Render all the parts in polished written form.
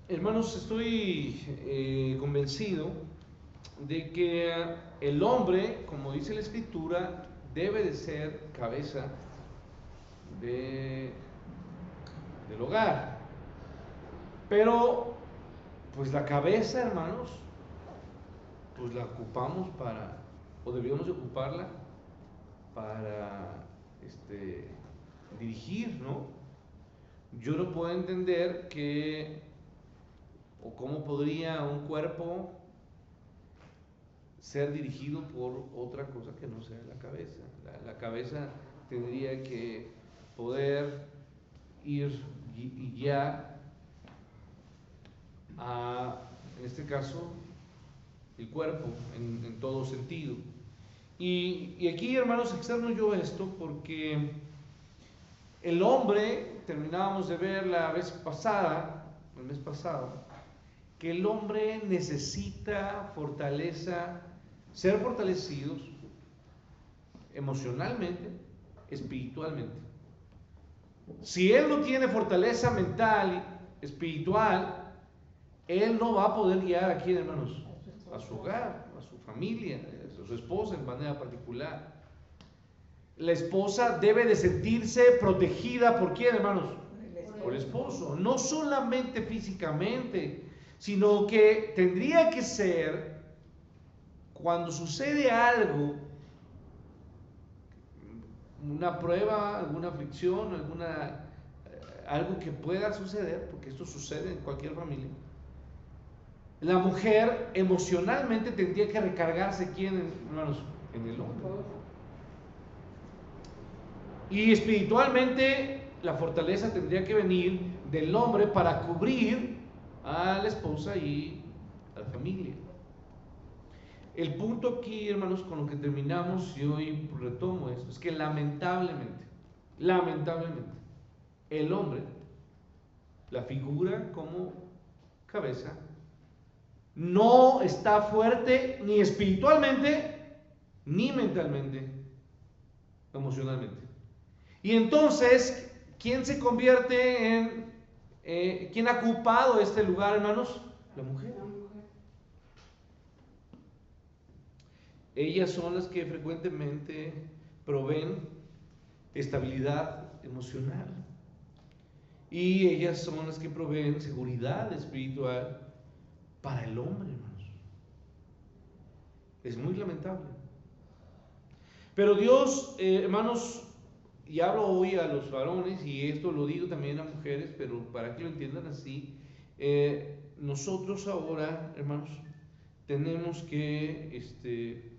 Hermanos, estoy convencido de que el hombre, como dice la Escritura, debe de ser cabeza de, del hogar. Pero, pues la cabeza, hermanos, pues la ocupamos para, o deberíamos de ocuparla para dirigir, ¿no? Yo no puedo entender que, o cómo podría un cuerpo ser dirigido por otra cosa que no sea la cabeza. La cabeza tendría que poder ir y guiar a, en este caso, el cuerpo en todo sentido. Y aquí, hermanos, externo yo esto porque el hombre, terminábamos de ver la vez pasada, el mes pasado, que el hombre necesita fortaleza, ser fortalecidos emocionalmente, espiritualmente. Si él no tiene fortaleza mental, espiritual, él no va a poder guiar a quién, hermanos, a su hogar, a su familia, a su esposa en manera particular. La esposa debe de sentirse protegida por quién, hermanos, por el esposo, no solamente físicamente, sino que tendría que ser cuando sucede algo, una prueba, alguna aflicción, algo que pueda suceder, porque esto sucede en cualquier familia. La mujer emocionalmente tendría que recargarse, ¿quién, hermanos? En el hombre. Y espiritualmente la fortaleza tendría que venir del hombre para cubrir a la esposa y a la familia. El punto aquí, hermanos, con lo que terminamos y hoy retomo esto, es que lamentablemente, el hombre, la figura como cabeza, no está fuerte ni espiritualmente, ni mentalmente, emocionalmente. Y entonces, ¿quién se convierte quién ha ocupado este lugar, hermanos? La mujer. Ellas son las que frecuentemente proveen estabilidad emocional. Y ellas son las que proveen seguridad espiritual para el hombre, hermanos. Es muy lamentable. Pero Dios, hermanos, y hablo hoy a los varones, y esto lo digo también a mujeres, pero para que lo entiendan así, nosotros ahora, hermanos, tenemos que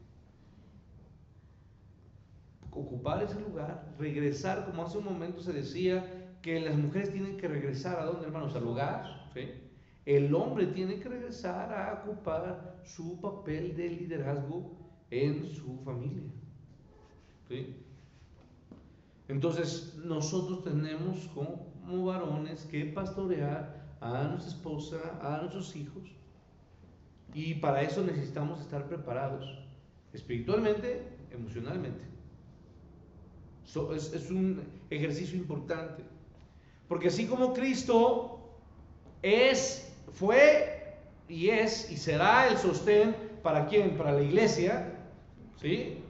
ocupar ese lugar, regresar, como hace un momento se decía, que las mujeres tienen que regresar, ¿a dónde, hermanos? Al hogar, ¿sí? El hombre tiene que regresar a ocupar su papel de liderazgo en su familia, ¿sí? Entonces nosotros tenemos como varones que pastorear a nuestra esposa, a nuestros hijos, y para eso necesitamos estar preparados espiritualmente, emocionalmente. Es un ejercicio importante, porque así como Cristo fue y es y será el sostén, ¿para quién? Para la iglesia, ¿sí?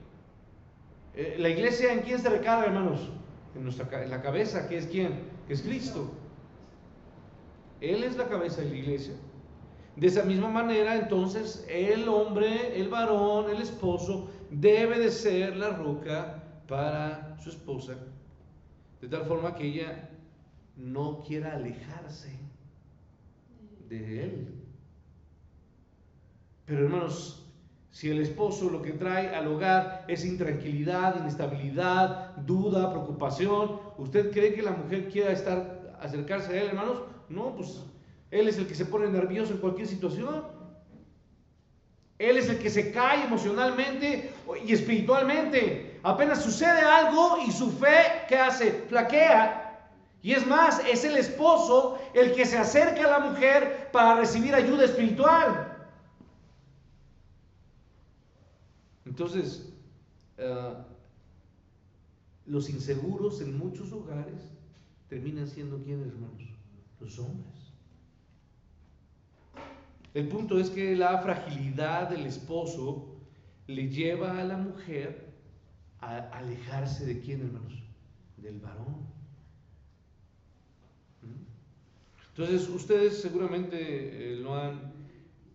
La iglesia, ¿en quién se recarga, hermanos? En la cabeza, ¿que es quién? Que es Cristo. Él es la cabeza de la iglesia. De esa misma manera, entonces, el hombre, el varón, el esposo, debe de ser la roca para su esposa, de tal forma que ella no quiera alejarse de él. Pero hermanos, si el esposo lo que trae al hogar es intranquilidad, inestabilidad, duda, preocupación, ¿usted cree que la mujer quiera acercarse a él, hermanos? No, pues él es el que se pone nervioso en cualquier situación. Él es el que se cae emocionalmente y espiritualmente. Apenas sucede algo y su fe, ¿qué hace? Flaquea. Y es más, es el esposo el que se acerca a la mujer para recibir ayuda espiritual. Entonces, los inseguros en muchos hogares terminan siendo ¿quiénes, hermanos? Los hombres. El punto es que la fragilidad del esposo le lleva a la mujer a alejarse de quién, hermanos, del varón. Entonces ustedes seguramente lo han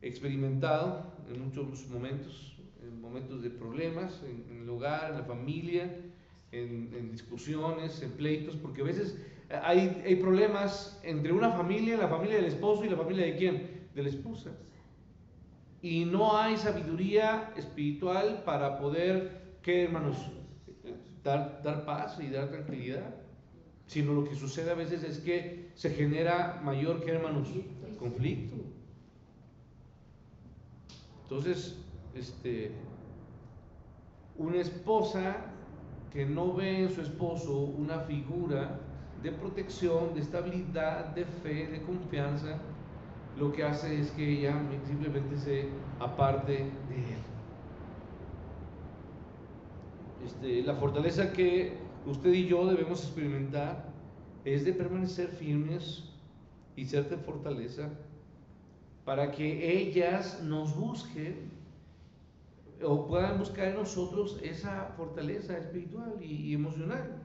experimentado en muchos momentos, en momentos de problemas, en el hogar, en la familia, en discusiones, en pleitos, porque a veces hay problemas entre una familia, la familia del esposo y la familia de quién, de la esposa. Y no hay sabiduría espiritual para poder, ¿qué, hermanos? Dar paz y dar tranquilidad. Sino lo que sucede a veces es que se genera mayor, ¿qué, hermanos? Conflicto. Entonces, una esposa que no ve en su esposo una figura de protección, de estabilidad, de fe, de confianza, lo que hace es que ella simplemente se aparte de él. La fortaleza que usted y yo debemos experimentar es de permanecer firmes y ser de fortaleza para que ellas nos busquen o puedan buscar en nosotros esa fortaleza espiritual y emocional.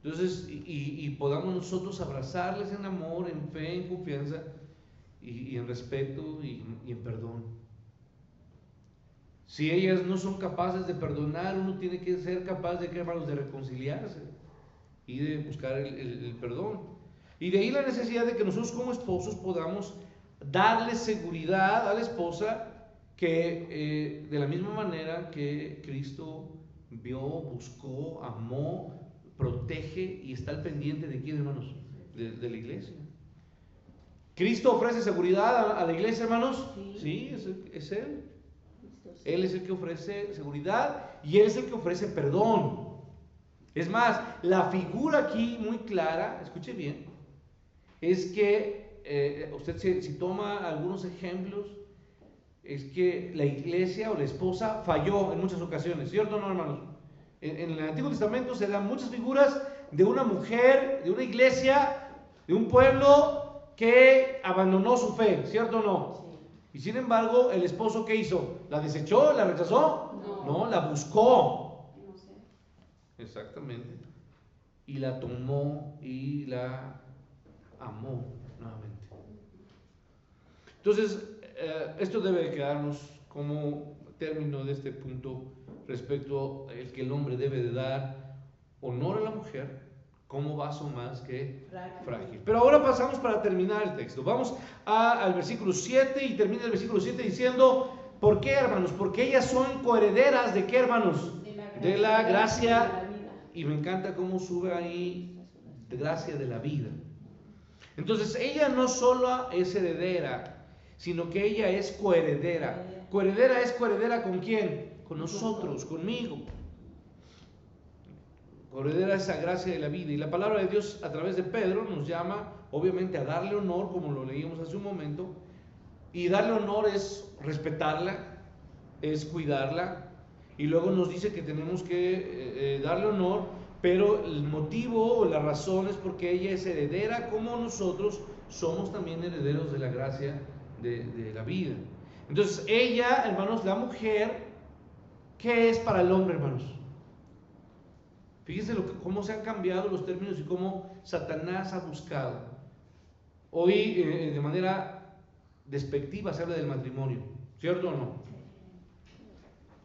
Entonces, y podamos nosotros abrazarles en amor, en fe, en confianza y en respeto y en perdón. Si ellas no son capaces de perdonar, uno tiene que ser capaz de, hermanos, de reconciliarse y de buscar el perdón. Y de ahí la necesidad de que nosotros como esposos podamos darle seguridad a la esposa que de la misma manera que Cristo vio, buscó, amó, protege y está al pendiente de quién, hermanos, de la iglesia. ¿Cristo ofrece seguridad a la iglesia, hermanos? Sí, es Él. Él es el que ofrece seguridad y Él es el que ofrece perdón. Es más, la figura aquí muy clara, escuche bien, es que usted si toma algunos ejemplos, es que la iglesia o la esposa falló en muchas ocasiones, ¿cierto o no, hermanos? En el Antiguo Testamento se dan muchas figuras de una mujer, de una iglesia, de un pueblo que abandonó su fe, ¿cierto o no? Y sin embargo, el esposo, ¿qué hizo? ¿La desechó? ¿La rechazó? No, la buscó. Exactamente. Y la tomó y la amó nuevamente. Entonces, esto debe quedarnos como término de este punto respecto al que el hombre debe de dar honor a la mujer como vaso más que frágil. Pero ahora pasamos para terminar el texto. Vamos al versículo 7 y termina el versículo 7 diciendo, ¿por qué, hermanos? Porque ellas son coherederas de qué, hermanos? De la gracia. Y me encanta cómo sube ahí, de gracia de la vida. Entonces, ella no solo es heredera, sino que ella es coheredera. Coheredera es coheredera ¿con quién? Con nosotros, conmigo. Coheredera esa gracia de la vida. Y la palabra de Dios a través de Pedro nos llama, obviamente, a darle honor, como lo leímos hace un momento. Y darle honor es respetarla, es cuidarla. Y luego nos dice que tenemos que darle honor, pero el motivo o la razón es porque ella es heredera, como nosotros somos también herederos de la gracia de la vida. Entonces ella, hermanos, la mujer, ¿qué es para el hombre, hermanos? Fíjense cómo se han cambiado los términos y cómo Satanás ha buscado. Hoy de manera despectiva se habla del matrimonio, ¿cierto o no?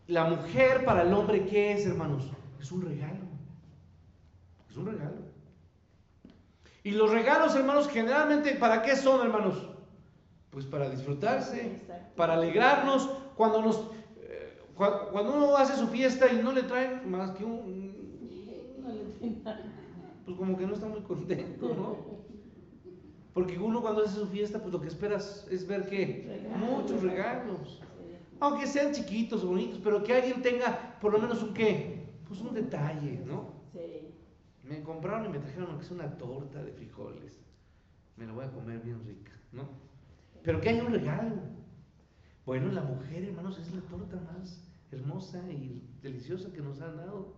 La mujer para el hombre, ¿qué es, hermanos? Es un regalo. Es un regalo. Y los regalos, hermanos, generalmente, ¿para qué son, hermanos? Pues para disfrutarse, para alegrarnos. Cuando uno hace su fiesta y no le traen más que pues como que no está muy contento, ¿no? Porque uno cuando hace su fiesta, pues lo que esperas es ver que muchos regalos. Aunque sean chiquitos o bonitos, pero que alguien tenga por lo menos un qué, pues un detalle, ¿no? Sí. Me compraron y me trajeron lo que es una torta de frijoles. Me la voy a comer bien rica, ¿no? Pero que haya un regalo. Bueno, la mujer, hermanos, es la torta más hermosa y deliciosa que nos han dado,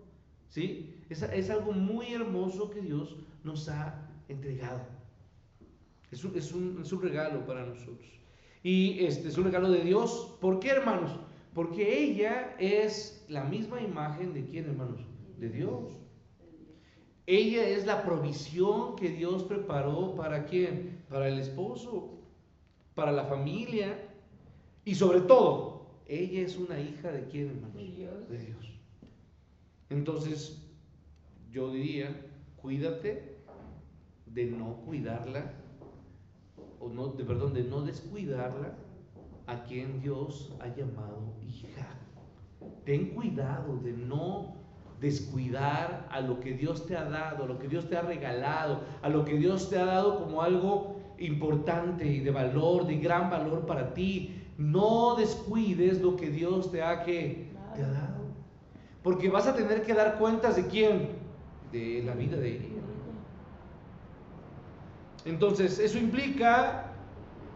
¿sí? Es algo muy hermoso que Dios nos ha entregado. Es un regalo para nosotros. Y es un regalo de Dios. ¿Por qué, hermanos? Porque ella es la misma imagen de quién, hermanos, de Dios. Ella es la provisión que Dios preparó para quién, para el esposo, para la familia y sobre todo, ella es una hija de quién, hermanos, de Dios. Entonces, yo diría, cuídate de no cuidarla, o no, de no descuidarla a quien Dios ha llamado hija. Ten cuidado de no descuidar a lo que Dios te ha dado, a lo que Dios te ha regalado, a lo que Dios te ha dado como algo importante y de valor, de gran valor para ti. No descuides lo que Dios te ha dado, porque vas a tener que dar cuentas de quién, de la vida de ella. Entonces, eso implica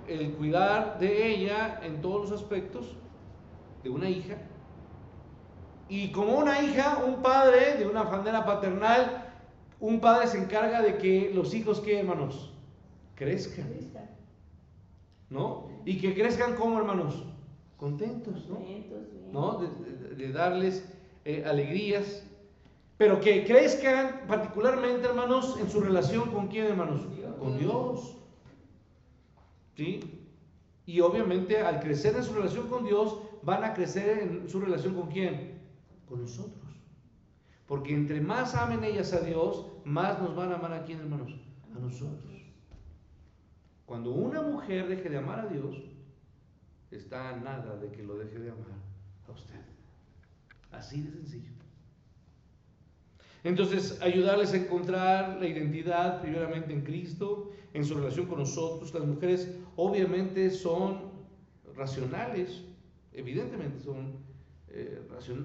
el cuidar de ella en todos los aspectos de una hija. Y como una hija, un padre, de una manera paternal, un padre se encarga de que los hijos, ¿qué, hermanos? Crezcan, ¿no? Y que crezcan como, hermanos, contentos, ¿no? De darles alegrías, pero que crezcan particularmente, hermanos, en su relación con quién, hermanos, con Dios, ¿sí? Y obviamente al crecer en su relación con Dios, van a crecer en su relación con quién, con nosotros, porque entre más amen ellas a Dios, más nos van a amar a quién, hermanos, a nosotros. Cuando una mujer deje de amar a Dios, está a nada de que lo deje de amar a usted. Así de sencillo. Entonces, ayudarles a encontrar la identidad primeramente en Cristo, en su relación con nosotros. Las mujeres obviamente son racionales, evidentemente son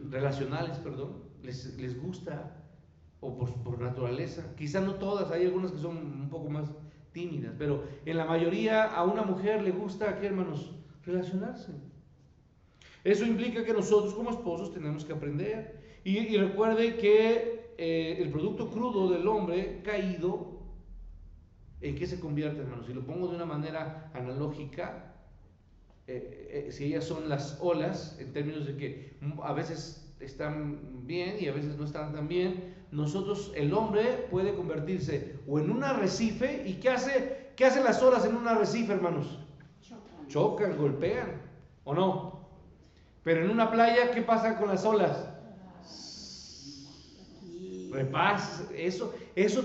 relacionales, les gusta, o por naturaleza. Quizá no todas, hay algunas que son un poco más tímidas, pero en la mayoría a una mujer le gusta, ¿qué, hermanos? Relacionarse. Eso implica que nosotros como esposos tenemos que aprender. Y recuerde que el producto crudo del hombre caído, ¿en qué se convierte, hermanos? Si lo pongo de una manera analógica, si ellas son las olas, en términos de que a veces están bien y a veces no están tan bien, nosotros, el hombre puede convertirse o en un arrecife. ¿Y qué hacen las olas en un arrecife, hermanos? Chocan, golpean, ¿o no? Pero en una playa, ¿qué pasa con las olas? Repás, eso es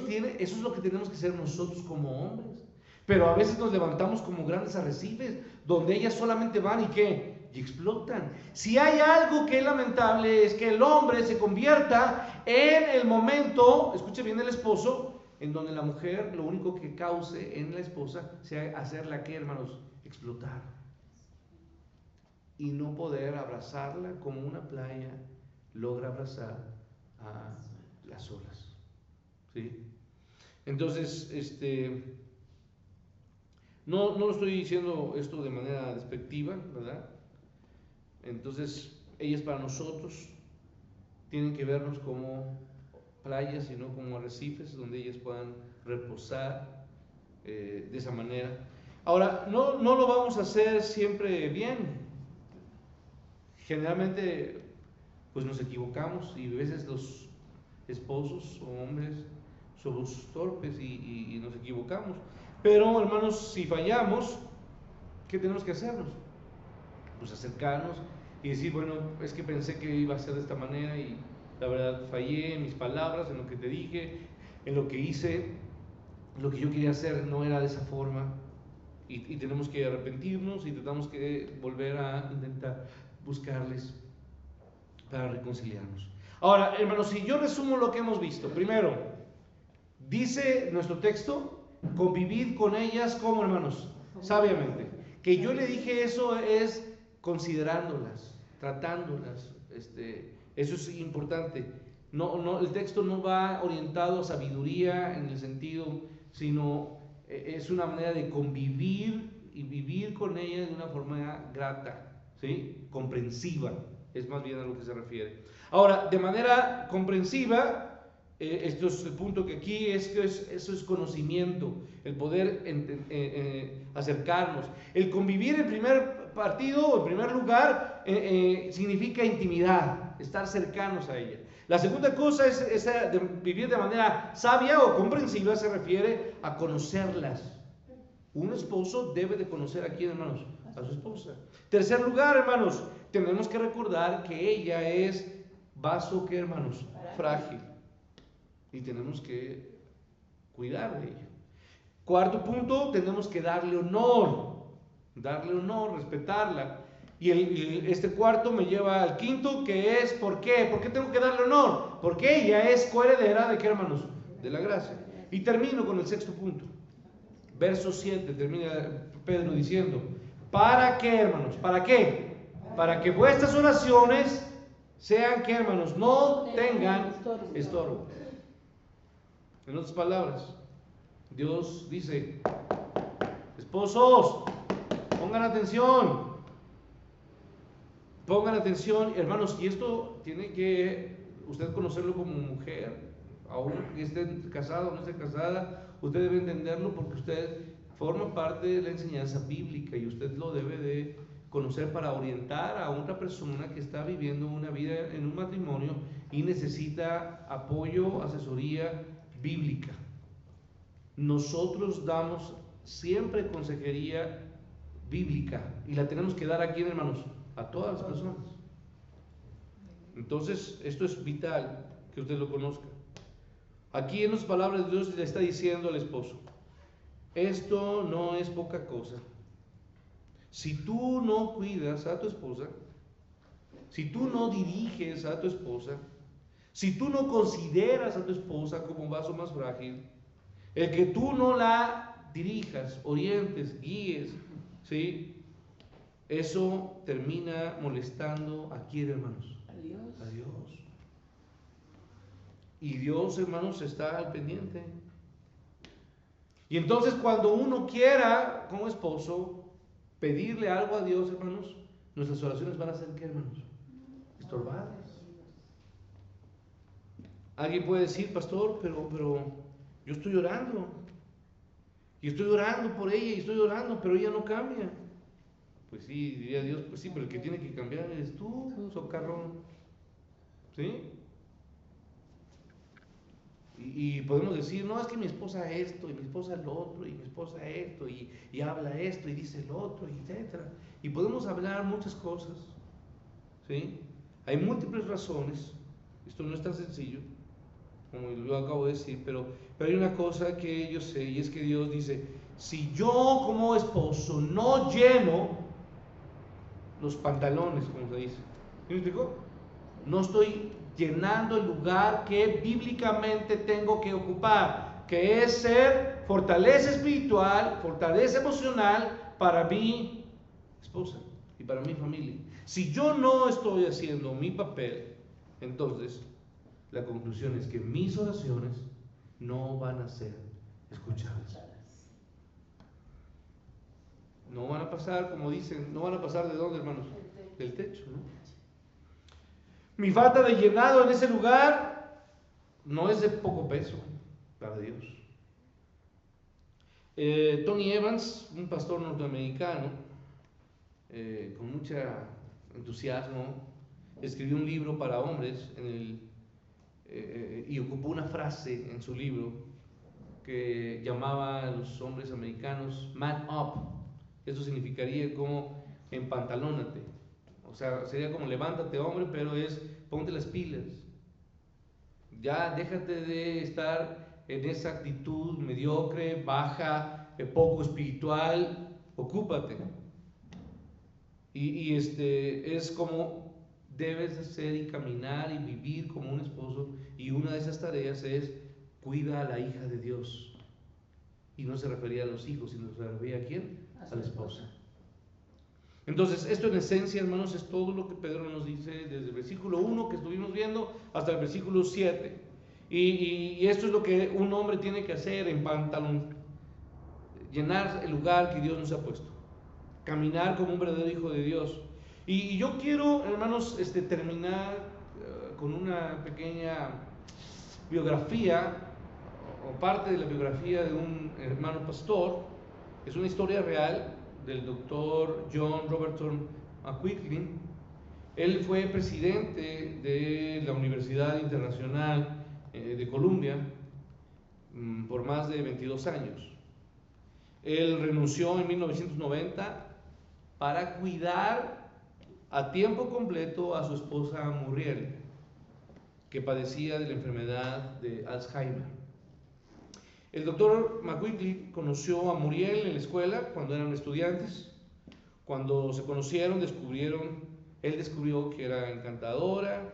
lo que tenemos que hacer nosotros como hombres. Pero a veces nos levantamos como grandes arrecifes, donde ellas solamente van y ¿qué? Y explotan. Si hay algo que es lamentable, es que el hombre se convierta en el momento, escuche bien, el esposo, en donde la mujer lo único que cause en la esposa sea hacerla, ¿qué, hermanos? Explotar. Y no poder abrazarla como una playa logra abrazar a las olas, ¿sí? Entonces, no lo estoy diciendo esto de manera despectiva, ¿verdad? Entonces, ellas para nosotros tienen que vernos como playas y no como arrecifes, donde ellas puedan reposar de esa manera. Ahora, no lo vamos a hacer siempre bien. Generalmente, pues nos equivocamos y a veces los esposos o hombres somos torpes y nos equivocamos. Pero, hermanos, si fallamos, ¿qué tenemos que hacernos? Pues acercarnos y decir, bueno, es que pensé que iba a ser de esta manera y la verdad fallé en mis palabras, en lo que te dije, en lo que hice, lo que yo quería hacer no era de esa forma. Y tenemos que arrepentirnos y tenemos que volver a intentar buscarles para reconciliarnos. Ahora, hermanos, si yo resumo lo que hemos visto, primero, dice nuestro texto, convivid con ellas como, hermanos, sabiamente. Que yo le dije eso es considerándolas, tratándolas, eso es importante. No, el texto no va orientado a sabiduría en el sentido, sino es una manera de convivir y vivir con ellas de una forma grata, ¿sí? Comprensiva, es más bien a lo que se refiere. Ahora, de manera comprensiva, esto es el punto que aquí eso es conocimiento, el poder acercarnos. El convivir en primer partido o en primer lugar significa intimidad, estar cercanos a ella. La segunda cosa es vivir de manera sabia o comprensiva, se refiere a conocerlas. Un esposo debe de conocer a quién, hermanos, a su esposa. Tercer lugar, hermanos, tenemos que recordar que ella es vaso, ¿qué, hermanos? Frágil. Y tenemos que cuidar de ella. Cuarto punto, tenemos que darle honor, respetarla. Y este cuarto me lleva al quinto, que es ¿por qué? ¿Por qué tengo que darle honor? Porque ella es coheredera de ¿qué, hermanos? De la gracia. Y termino con el sexto punto. Verso 7, termina Pedro diciendo, ¿para qué, hermanos? ¿Para qué? Para que vuestras oraciones sean ¿qué, hermanos? No tengan estorbo. En otras palabras, Dios dice, esposos, pongan atención, hermanos, y esto tiene que usted conocerlo como mujer, aún que esté casado o no esté casada, usted debe entenderlo porque usted forma parte de la enseñanza bíblica y usted lo debe de conocer para orientar a otra persona que está viviendo una vida en un matrimonio y necesita apoyo, asesoría bíblica. Nosotros damos siempre consejería bíblica y la tenemos que dar a quién, hermanos, a todas las personas. Entonces esto es vital que usted lo conozca. Aquí en las palabras de Dios le está diciendo al esposo, esto no es poca cosa. Si tú no cuidas a tu esposa, si tú no diriges a tu esposa, si tú no consideras a tu esposa como un vaso más frágil, el que tú no la dirijas, orientes, guíes, ¿sí? Eso termina molestando a quién, hermanos, a Dios. Y Dios, hermanos, está al pendiente. Y entonces cuando uno quiera como esposo pedirle algo a Dios, hermanos, nuestras oraciones van a ser ¿qué, hermanos? Estorbadas. Alguien puede decir, pastor, pero yo estoy orando. Y estoy orando por ella y estoy orando, pero ella no cambia. Pues sí, diría Dios, pues sí, pero el que tiene que cambiar eres tú, socarrón. ¿Sí? Y podemos decir, no, es que mi esposa esto, y mi esposa lo otro, y mi esposa esto, y habla esto, y dice lo otro, etc. Y podemos hablar muchas cosas, ¿sí? Hay múltiples razones, esto no es tan sencillo, como yo acabo de decir, pero hay una cosa que yo sé, y es que Dios dice, si yo como esposo no lleno los pantalones, como se dice, ¿me explico? No estoy llenando el lugar que bíblicamente tengo que ocupar, que es ser fortaleza espiritual, fortaleza emocional para mi esposa y para mi familia. Si yo no estoy haciendo mi papel, entonces la conclusión es que mis oraciones no van a ser escuchadas. No van a pasar, como dicen, no van a pasar ¿de dónde, hermanos? Del techo, ¿no? Mi falta de llenado en ese lugar no es de poco peso para Dios. Tony Evans, un pastor norteamericano, con mucho entusiasmo, escribió un libro para hombres y ocupó una frase en su libro que llamaba a los hombres americanos man up. Eso significaría como empantalónate. O sea, sería como levántate, hombre, pero es ponte las pilas. Ya déjate de estar en esa actitud mediocre, baja, poco espiritual. Ocúpate. Y es como debes de ser y caminar y vivir como un esposo. Y una de esas tareas es cuida a la hija de Dios. Y no se refería a los hijos, sino se refería a quién? A la esposa. Entonces, esto en esencia, hermanos, es todo lo que Pedro nos dice desde el versículo 1 que estuvimos viendo hasta el versículo 7. Y esto es lo que un hombre tiene que hacer en pantalón: llenar el lugar que Dios nos ha puesto, caminar como un verdadero hijo de Dios. Y yo quiero, hermanos, terminar con una pequeña biografía, o parte de la biografía de un hermano pastor. Es una historia real del doctor John Robertson McQuilkin. Él fue presidente de la Universidad Internacional de Columbia por más de 22 años. Él renunció en 1990 para cuidar a tiempo completo a su esposa Muriel, que padecía de la enfermedad de Alzheimer. El doctor McQuilkin conoció a Muriel en la escuela cuando eran estudiantes. Cuando se conocieron, él descubrió que era encantadora,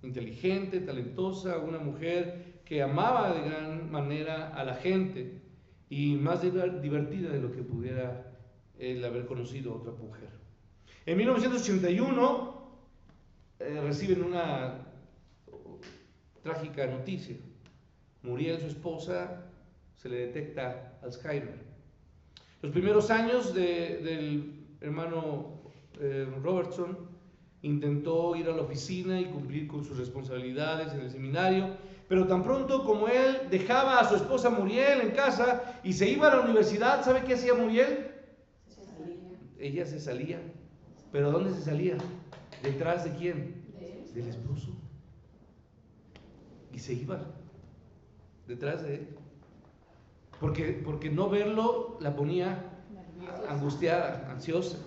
inteligente, talentosa, una mujer que amaba de gran manera a la gente y más divertida de lo que pudiera él haber conocido a otra mujer. En 1981 reciben una trágica noticia. Muriel, su esposa, se le detecta Alzheimer. Los primeros años del hermano Robertson intentó ir a la oficina y cumplir con sus responsabilidades en el seminario, pero tan pronto como él dejaba a su esposa Muriel en casa y se iba a la universidad, ¿sabe qué hacía Muriel? Ella se salía. ¿Pero dónde se salía? ¿Detrás de quién? Del esposo. Y se iba detrás de él. Porque no verlo la ponía angustiada, ansiosa.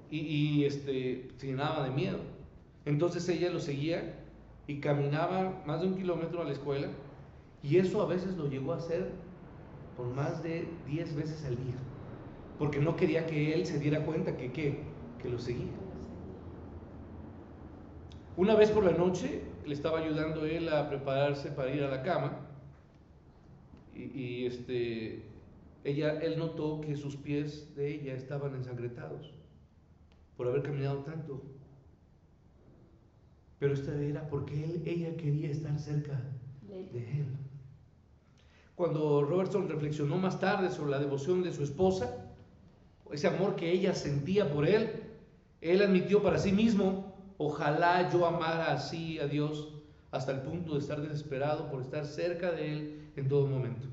Y se llenaba de miedo. Entonces ella lo seguía y caminaba más de 1 kilómetro a la escuela, y eso a veces lo llegó a hacer por más de 10 veces al día, porque no quería que él se diera cuenta que lo seguía. Una vez por la noche le estaba ayudando él a prepararse para ir a la cama, él notó que sus pies de ella estaban ensangrentados por haber caminado tanto. Pero esta era porque ella quería estar cerca de él. Cuando Robertson reflexionó más tarde sobre la devoción de su esposa, ese amor que ella sentía por él admitió para sí mismo: ojalá yo amara así a Dios hasta el punto de estar desesperado por estar cerca de él en todo momento.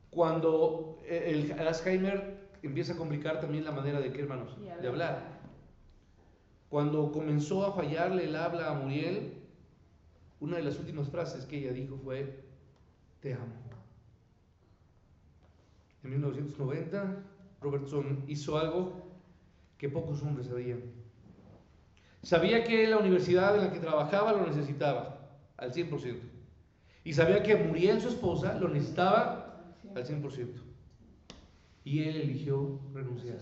Cuando el Alzheimer empieza a complicar también la manera de hermanos, de hablar. Cuando comenzó a fallarle el habla a Muriel, una de las últimas frases que ella dijo fue: te amo. En 1990, Robertson hizo algo que pocos hombres sabían. Sabía que la universidad en la que trabajaba lo necesitaba al 100%. Y sabía que Muriel, su esposa, lo necesitaba al 100%. Y él eligió renunciar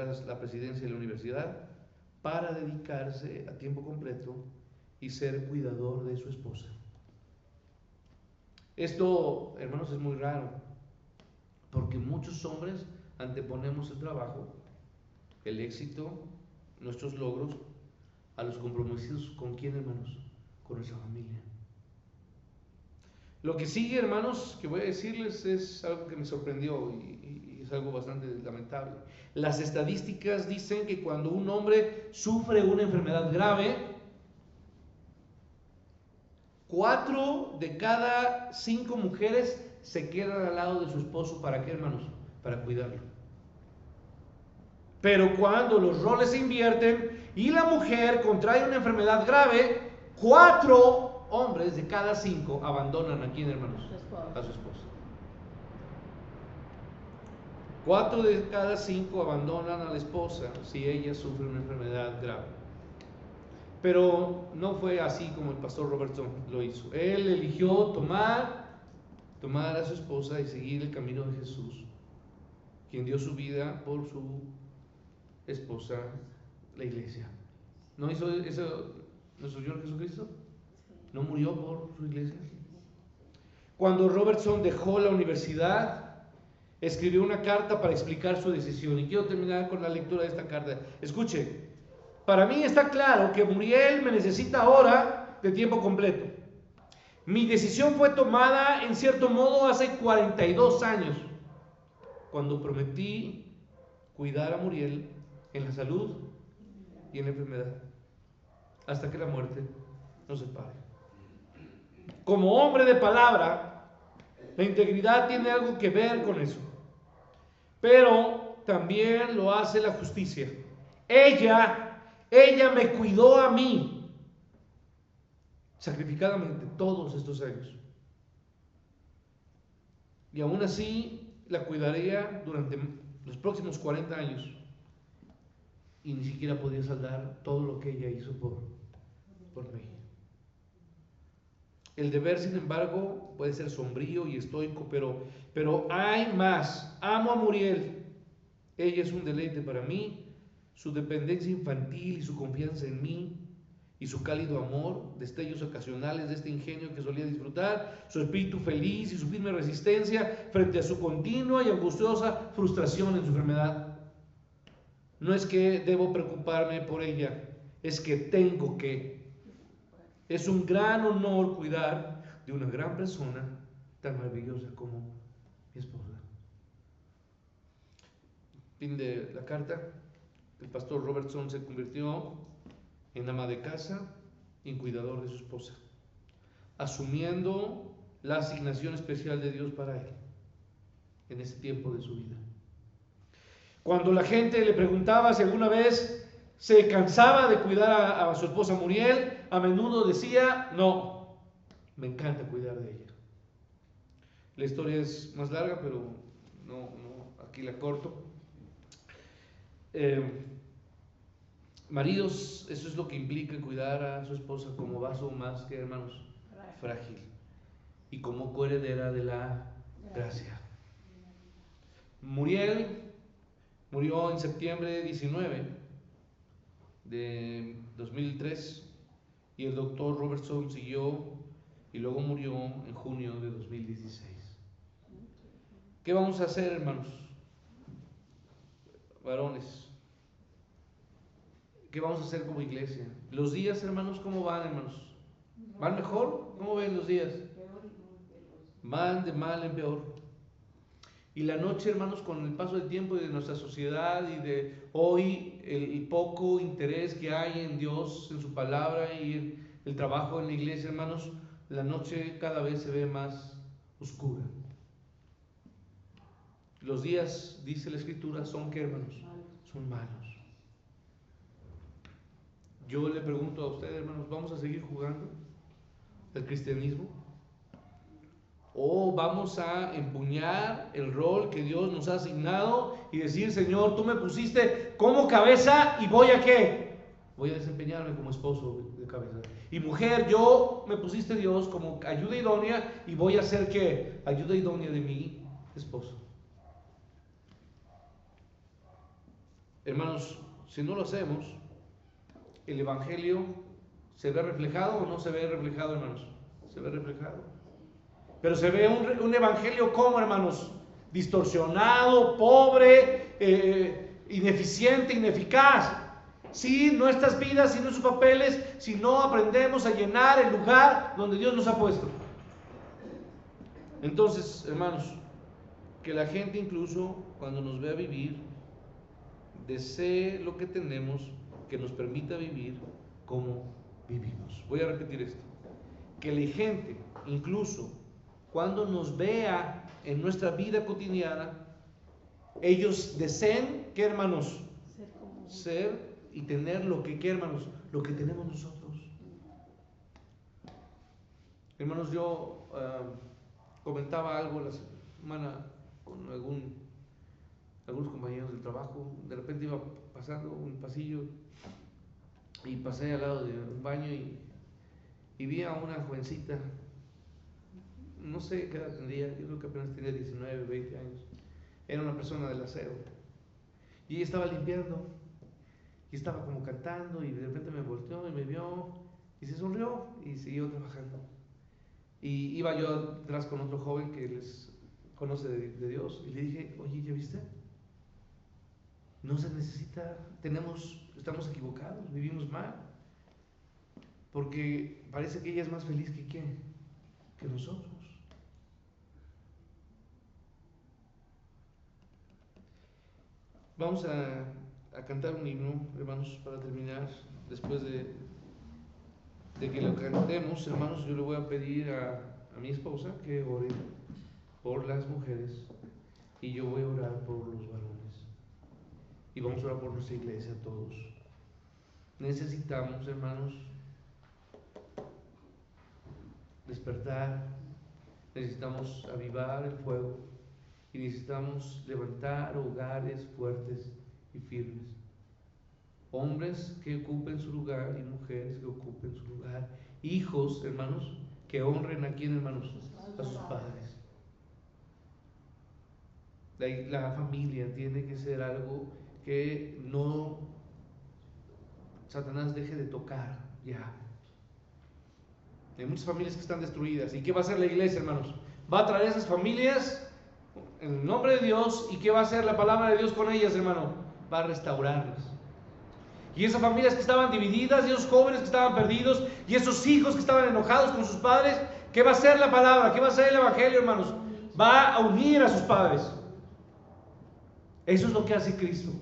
a la presidencia de la universidad para dedicarse a tiempo completo y ser cuidador de su esposa. Esto, hermanos, es muy raro, porque muchos hombres anteponemos el trabajo, el éxito, nuestros logros, a los compromisos. ¿Con quién, hermanos? Con nuestra familia. Lo que sigue, hermanos, que voy a decirles es algo que me sorprendió y es algo bastante lamentable. Las estadísticas dicen que cuando un hombre sufre una enfermedad grave, 4 de cada 5 mujeres se quedan al lado de su esposo. ¿Para qué, hermanos? Para cuidarlo. Pero cuando los roles se invierten y la mujer contrae una enfermedad grave, 4 hombres de cada 5 abandonan a quién, hermanos? A su esposa. 4 de cada 5 abandonan a la esposa si ella sufre una enfermedad grave. Pero no fue así como el pastor Robertson lo hizo. Él eligió tomar a su esposa y seguir el camino de Jesús, quien dio su vida por su esposa, la iglesia. ¿No hizo eso nuestro Señor Jesucristo? ¿No murió por su iglesia? Cuando Robertson dejó la universidad, escribió una carta para explicar su decisión. Y quiero terminar con la lectura de esta carta. Escuche: para mí está claro que Muriel me necesita ahora de tiempo completo. Mi decisión fue tomada en cierto modo hace 42 años, cuando prometí cuidar a Muriel en la salud y en la enfermedad. hasta que la muerte nos separe. Como hombre de palabra, la integridad tiene algo que ver con eso. Pero también lo hace la justicia. Ella me cuidó a mí sacrificadamente todos estos años. Y aún así la cuidaría durante los próximos 40 años. Y ni siquiera podía saldar todo lo que ella hizo por mí. El deber, sin embargo, puede ser sombrío y estoico, pero hay más. Amo a Muriel. Ella es un deleite para mí. Su dependencia infantil y su confianza en mí y su cálido amor, destellos ocasionales de este ingenio que solía disfrutar, su espíritu feliz y su firme resistencia frente a su continua y angustiosa frustración en su enfermedad. No es que debo preocuparme por ella, es que tengo que. Es un gran honor cuidar de una gran persona tan maravillosa como mi esposa. Fin de la carta. El pastor Robertson se convirtió en ama de casa y en cuidador de su esposa, asumiendo la asignación especial de Dios para él en ese tiempo de su vida. Cuando la gente le preguntaba si alguna vez se cansaba de cuidar a su esposa Muriel, a menudo decía: no, me encanta cuidar de ella. La historia es más larga, pero no, aquí la corto. Maridos, eso es lo que implica cuidar a su esposa como vaso más que, hermanos, frágil, y como coheredera de la gracia. Muriel murió en septiembre 19 de 2003 y el doctor Robertson siguió y luego murió en junio de 2016. ¿Qué vamos a hacer, hermanos? Varones, ¿qué vamos a hacer como iglesia? Los días, hermanos, ¿cómo van, hermanos? ¿Van mejor? ¿Cómo ven los días? Van de mal en peor. Y la noche, hermanos, con el paso del tiempo y de nuestra sociedad y de hoy, el poco interés que hay en Dios, en su palabra y el trabajo en la iglesia, hermanos, la noche cada vez se ve más oscura. Los días, dice la Escritura, son ¿qué, hermanos? Son malos. Yo le pregunto a ustedes, hermanos, ¿vamos a seguir jugando el cristianismo? ¿O vamos a empuñar el rol que Dios nos ha asignado y decir: Señor, tú me pusiste como cabeza y voy a ¿qué? Voy a desempeñarme como esposo de cabeza. Y mujer, yo me pusiste, Dios, como ayuda idónea y voy a ser ¿qué? Ayuda idónea de mi esposo. Hermanos, si no lo hacemos, ¿el evangelio se ve reflejado o no se ve reflejado, hermanos? Se ve reflejado. Pero se ve un evangelio como, hermanos, distorsionado, pobre, ineficiente, ineficaz. Si nuestras vidas, si nuestros papeles, si no aprendemos a llenar el lugar donde Dios nos ha puesto. Entonces, hermanos, que la gente incluso cuando nos vea vivir, desee lo que tenemos, que nos permita vivir como vivimos. Voy a repetir esto. Que la gente, incluso cuando nos vea en nuestra vida cotidiana, ellos deseen, ¿qué, hermanos? Ser y tener lo que, ¿qué, hermanos? Lo que tenemos nosotros. Hermanos, yo comentaba algo la semana con algunos compañeros del trabajo. De repente iba pasando un pasillo y pasé al lado de un baño y vi a una jovencita. No sé qué edad tendría, yo creo que apenas tenía 19, 20 años. Era una persona del aseo. Y ella estaba limpiando y estaba como cantando y de repente me volteó y me vio y se sonrió y siguió trabajando. Y iba yo atrás con otro joven que les conoce de Dios y le dije: oye, ¿ya viste? No se necesita, estamos equivocados, vivimos mal. Porque parece que ella es más feliz que ¿quién? Que nosotros. Vamos a cantar un himno, hermanos, para terminar, después de de que lo cantemos, hermanos, yo le voy a pedir a mi esposa que ore por las mujeres y yo voy a orar por los varones. Y vamos a orar por nuestra iglesia todos. Necesitamos, hermanos, despertar, necesitamos avivar el fuego y necesitamos levantar hogares fuertes y firmes. Hombres que ocupen su lugar y mujeres que ocupen su lugar. Hijos, hermanos, que honren a quién, hermanos, a sus padres. La familia tiene que ser algo que no Satanás deje de tocar ya. Hay muchas familias que están destruidas. ¿Y qué va a hacer la iglesia, hermanos? Va a traer esas familias en el nombre de Dios. ¿Y qué va a hacer la palabra de Dios con ellas, hermano? Va a restaurarlas. Y esas familias que estaban divididas, y esos jóvenes que estaban perdidos, y esos hijos que estaban enojados con sus padres, ¿qué va a hacer la palabra? ¿Qué va a hacer el evangelio, hermanos? Va a unir a sus padres. Eso es lo que hace Cristo.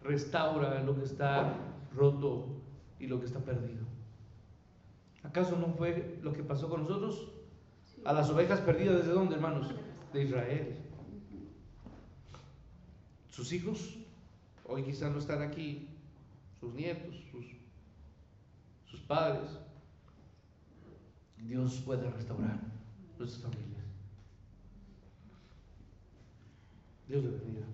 Restaura lo que está roto y lo que está perdido. ¿Acaso no fue lo que pasó con nosotros? A las ovejas perdidas, ¿desde dónde, hermanos? De Israel. Sus hijos hoy quizás no están aquí, sus nietos, sus padres. Dios puede restaurar nuestras familias. Dios le bendiga.